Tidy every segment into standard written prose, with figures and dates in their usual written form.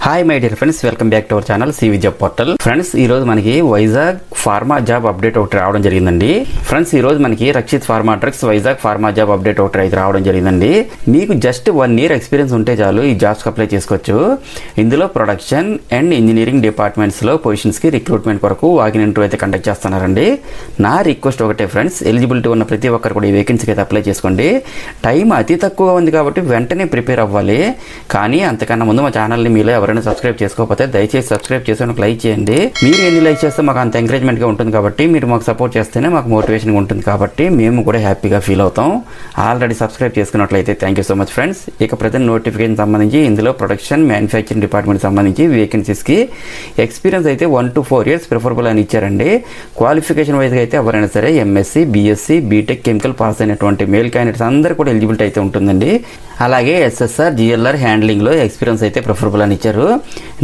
Hi my dear friends, welcome back to our channel CV job portal. Friends, ఈ రోజు మనకి Vizag pharma job update ఒకటి రావడం జరిగిందండి. ఫ్రెండ్స్, ఈ రోజు మనకి Rakshit pharma drugs Vizag pharma job update ఒకటి అయితే రావడం జరిగిందండి. మీకు జస్ట్ 1 year ఎక్స్పీరియన్స్ ఉంటే చాలు ఈ జాబ్స్ అప్లై చేసుకోవచ్చు. ఇందులో ప్రొడక్షన్ అండ్ ఇంజనీరింగ్ డిపార్ట్మెంట్స్ లో పొజిషన్స్ కి రిక్రూట్మెంట్ కొరకు వాకిన్ ఇంటర్వ్యూ అయితే కండక్ట్ చేస్తున్నారండి. నా రిక్వెస్ట్ ఒకటే ఫ్రెండ్స్, ఎలిజిబిలిటీ ఉన్న ప్రతి ఒక్కరు కూడా ఈ వేకెన్సీకి అయితే అప్లై చేసుకోండి. టైం అతి తక్కువ ఉంది కాబట్టి వెంటనే ప్రిపేర్ అవ్వాలి. కానీ అంతకన్నా ముందు మా ఛానల్ని మీలో ఎవరైనా సబ్స్క్రైబ్ చేసుకోకపోతే దయచేసి సబ్స్క్రైబ్ చేసి ఒక లైక్ చేయండి. మీరు ఎన్ని లైక్ చేస్తే మాకు అంత ఎంకరేజ్మెంట్ గా ఉంటుంది కాబట్టి, మీరు మాకు సపోర్ట్ చేస్తేనే మాకు మోటివేషన్ ఉంటుంది కాబట్టి మేము కూడా హ్యాపీగా ఫీల్ అవుతాం. ఆల్రెడీ సబ్స్క్రైబ్ చేసుకున్నట్లయితే thank you so much friends. ఇక ప్రజెంట్ నోటిఫికేషన్ సంబంధించి ఇందులో ప్రొడక్షన్ మ్యానుఫ్యాక్చరింగ్ డిపార్ట్మెంట్ సంబంధించి వేకెన్సీస్ కి ఎక్స్పీరియన్స్ అయితే 1 to 4 years ప్రిఫరబుల్ అని ఇచ్చారండి. క్వాలిఫికేషన్ వైజ్ గా అయితే ఎవరైనా సరే MSc, BSc, BTech, chemical pass అయినటువంటి మేల్ క్యాండిడేట్స్ అందరూ కూడా ఎలిజిబిలిటీ అయితే ఉంటుందండి. అలాగే ఎస్ఎస్ఆర్, జిఎల్ఆర్ హ్యాండ్లింగ్ లో ఎక్స్పీరియన్స్ అయితే ప్రిఫరబుల్ అని ఇచ్చారు.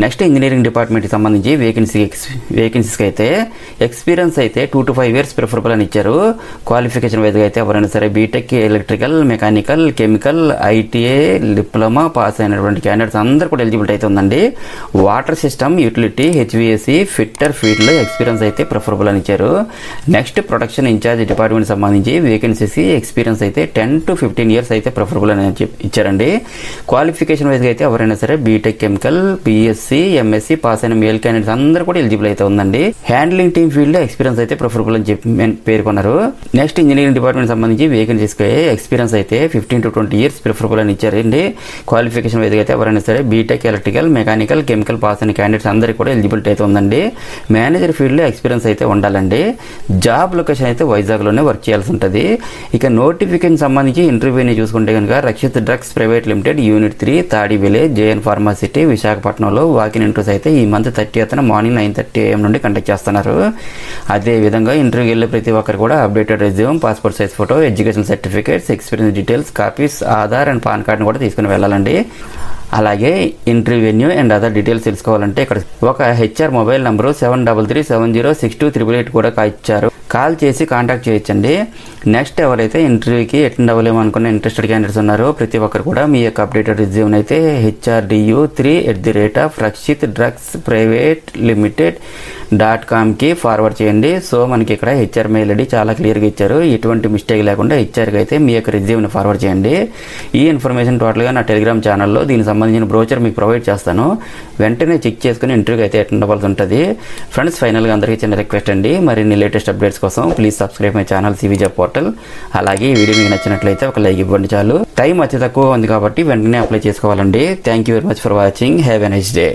నెక్స్ట్ ఇంజనీరింగ్ డిపార్ట్మెంట్ కి సంబంధించి వేకెన్సీస్కి అయితే ఎక్స్పీరియన్స్ అయితే 2 to 5 years ప్రిఫరబుల్ అని ఇచ్చారు. క్వాలిఫికేషన్ వైజ్గా అయితే ఎవరైనా సరే BTech, electrical, mechanical, chemical, ITI, diploma pass అయినటువంటి క్యాండిడేట్స్ అందరూ కూడా ఎలిజిబిలిటీ అయితే ఉందండి. Water system, utility, HVSC, fitter field లో ఎక్స్పీరియన్స్ అయితే ప్రిఫరబుల్ అని ఇచ్చారు. నెక్స్ట్ ప్రొడక్షన్ ఇన్ఛార్జ్ డిపార్ట్మెంట్ సంబంధించి వేకెన్సీస్ ఎక్స్పీరియన్స్ అయితే 10 to 15 years అయితే ప్రిఫరబుల్ అని ఇచ్చారండి. క్వాలిఫికేషన్ వైజ్గా అయితే ఎవరైనా సరే BTech, chemical, BSc, MSc pass అయిన మేల్ క్యాండిడేట్స్ అందరూ కూడా ఎలిజిబుల్ అయితే ఉందండి. హ్యాండ్లింగ్ టీమ్ ఫీల్డ్ లో ఎక్స్పీరియన్స్ అయితే ప్రిఫరబుల్ అని చెప్పి పేర్కొన్నారు. నెక్స్ట్ ఇంజనీరింగ్ డిపార్ట్మెంట్ సంబంధించి వేకెన్సీస్ ఎక్స్పీరియన్స్ అయితే 15 to 20 years ప్రిఫరబుల్ అని ఇచ్చారండి. క్వాలిఫికేషన్ వైజ్గా అయితే ఎవరైనా సరే BTech, electrical, mechanical, chemical pass అయిన క్యాండిడేట్స్ అందరికీ కూడా ఎలిజిబిలిటీ అయితే ఉందండి. మేనేజర్ ఫీల్డ్ లో ఎక్స్పీరియన్స్ అయితే ఉండాలండి. జాబ్ లొకేషన్ అయితే వైజాగ్ లోనే వర్క్ చేయాల్సి ఉంటుంది. ఇక నోటిఫికేషన్ సంబంధించి ఇంటర్వ్యూని చూసుకుంటే కనుక Rakshit drugs private limited, unit 3, Tadi village, JN pharmacity, విశాఖపట్నంలో వాకిన్ ఇంటర్వ్యూస్ అయితే ఈ మంత్ 30th మార్నింగ్ 9:30 AM నుండి కండక్ట్ చేస్తున్నారు. అదే విధంగా ఇంటర్వ్యూకి వెళ్ళే ప్రతి ఒక్కరు కూడా updated resume, passport size photo, education certificates, experience details, copies, Aadhaar and PAN కార్డును కూడా తీసుకుని వెళ్ళాలండి. అలాగే interview venue and other details తెలుసుకోవాలంటే ఇక్కడ ఒక హెచ్ఆర్ మొబైల్ నంబరు 7337062888 కూడా ఇచ్చారు. కాల్ చేసి కాంటాక్ట్ చేయొచ్చండి. నెక్స్ట్ ఎవరైతే ఇంటర్వ్యూకి అటెండ్ అవ్వలేము అనుకున్న ఇంట్రెస్టెడ్ క్యాండిడేట్స్ ఉన్నారో ప్రతి ఒక్కరు కూడా మీ యొక్క అప్డేటెడ్ రిజ్యూమ్ అయితే HRDU3@rక్షిత్-ప్రైవేట్-లిమిటెడ్.com కి ఫార్వర్డ్ చేయండి. సో మనకి ఇక్కడ హెచ్ఆర్ మెయిల్ ఐడి చాలా క్లియర్గా ఇచ్చారు. ఎటువంటి మిస్టేక్ లేకుండా హెచ్ఆర్కి అయితే మీ యొక్క రిజ్యూమ్ని ఫార్వర్డ్ చేయండి. ఈ ఇన్ఫర్మేషన్ టోటల్గా నా టెలిగ్రామ్ ఛానల్లో దీనికి సంబంధించిన బ్రోచర్ మీకు ప్రొవైడ్ చేస్తాను. వెంటనే చెక్ చేసుకుని ఇంటర్వ్యూకి అయితే అటెండ్ అవ్వాల్సి ఉంటుంది. ఫ్రెండ్స్, ఫైనల్గా అందరికీ చిన్న రిక్వెస్ట్ అండి, మరిన్ని లేటెస్ట్ అప్డేట్స్ కోసం please subscribe my channel CV job portal. అలాగే ఈ వీడియో మీకు నచ్చినట్లయితే ఒక లైక్ ఇవ్వండి చాలు. టైం అతి తక్కువ ఉంది కాబట్టి వెంటనే అప్లై చేసుకోవాలండి. Thank you very much for watching. Have a nice day.